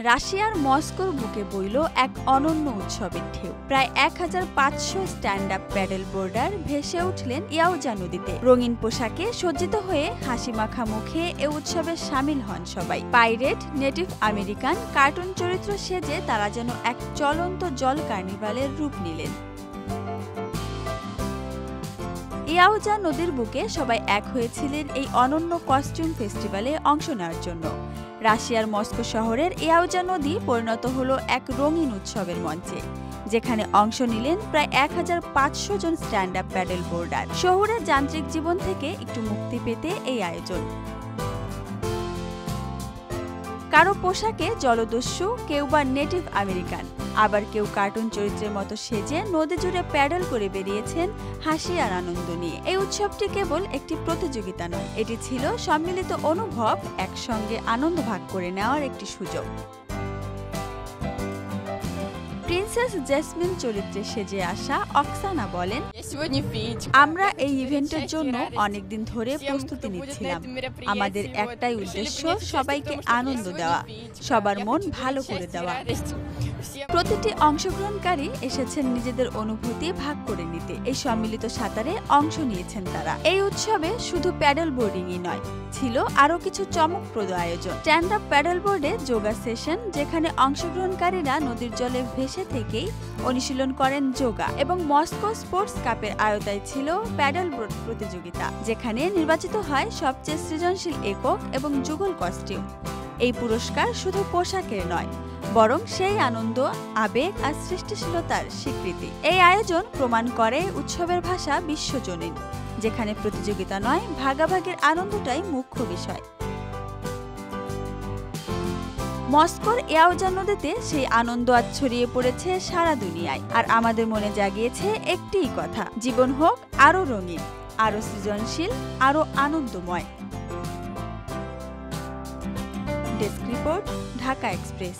রাশিয়ার মস্কোর বুকে বইল এক অনন্য উৎসবের ঢেউ। প্রায় ১৫০০ স্ট্যান্ড আপ প্যাডেল বোর্ডার ভেসে উঠলেন ইয়াউজা নদীতে। রঙিন পোশাকে সজ্জিত হয়ে হাসিমাখা মুখে এ উৎসবে সামিল হন সবাই। পাইরেট, নেটিভ আমেরিকান, কার্টুন চরিত্র সেজে তারা যেন এক চলন্ত জল কার্নিভালের রূপ নিলেন। ইয়াউজা নদীর বুকে সবাই এক হয়েছিলেন এই অনন্য কস্টিউম ফেস্টিভ্যালে অংশ নেওয়ার জন্য। রাশিয়ার মস্কো শহরের ইয়াউজা নদী পরিণত হলো এক রঙিন উৎসবের মঞ্চে, যেখানে অংশ নিলেন প্রায় ১৫০০ জন স্ট্যান্ড আপ প্যাডেল বোর্ডার। শহুরে যান্ত্রিক জীবন থেকে একটু মুক্তি পেতে এই আয়োজন। কারো পোশাকে জলদস্যু, কেউ বা নেটিভ আমেরিকান, আবার কেউ কার্টুন চরিত্রের মতো সেজে নদী জুড়ে প্যাডেল করে বেরিয়েছেন হাসি আর আনন্দ নিয়ে। এই উৎসবটি কেবল একটি প্রতিযোগিতা নয়, এটি ছিল সম্মিলিত অনুভব, একসঙ্গে আনন্দ ভাগ করে নেওয়ার একটি সুযোগ। প্রিন্সেস জেসমিন চরিত্রে সেজে আসা অক্সানা বলেন, আমরা এই ইভেন্টের জন্য অনেকদিন ধরে প্রস্তুতি নিচ্ছিলাম। আমাদের একটাই উদ্দেশ্য, সবাইকে আনন্দ দেওয়া, সবার মন ভালো করে দেওয়া। প্রতিটি অংশগ্রহণকারী এসেছেন নিজেদের অনুভূতি ভাগ করে নিতে। এই সম্মিলিত সাঁতারে অংশ নিয়েছেন তারা। এই উৎসবে শুধু প্যাডেল বোর্ডিংই নয়, ছিল আরও কিছু চমকপ্রদ আয়োজন। স্ট্যান্ড আপ প্যাডেল বোর্ডে যোগা সেশন, যেখানে অংশগ্রহণকারীরা নদীর জলে ভেসে থেকেই অনুশীলন করেন যোগা, এবং মস্কো স্পোর্টস কাপের আওতায় ছিল প্যাডেল বোর্ড প্রতিযোগিতা, যেখানে নির্বাচিত হয় সবচেয়ে সৃজনশীল একক এবং যুগল কস্টিউম। এই পুরস্কার শুধু পোশাকের নয়, বরং সেই আনন্দ, আবেগ আর সৃষ্টিশীলতার স্বীকৃতি। এই আয়োজন প্রমাণ করে উৎসবের ভাষা বিশ্বজনীন, যেখানে প্রতিযোগিতা নয়, ভাগাভাগির আনন্দটাই মুখ্য বিষয়। মস্কোর ইয়াউজা নদীতে সেই আনন্দ আজ ছড়িয়ে পড়েছে সারা দুনিয়ায়, আর আমাদের মনে জাগিয়েছে একটিই কথা: জীবন হোক আরো রঙিন, আরো সৃজনশীল, আরো আনন্দময়। Desk report, Dhaka express.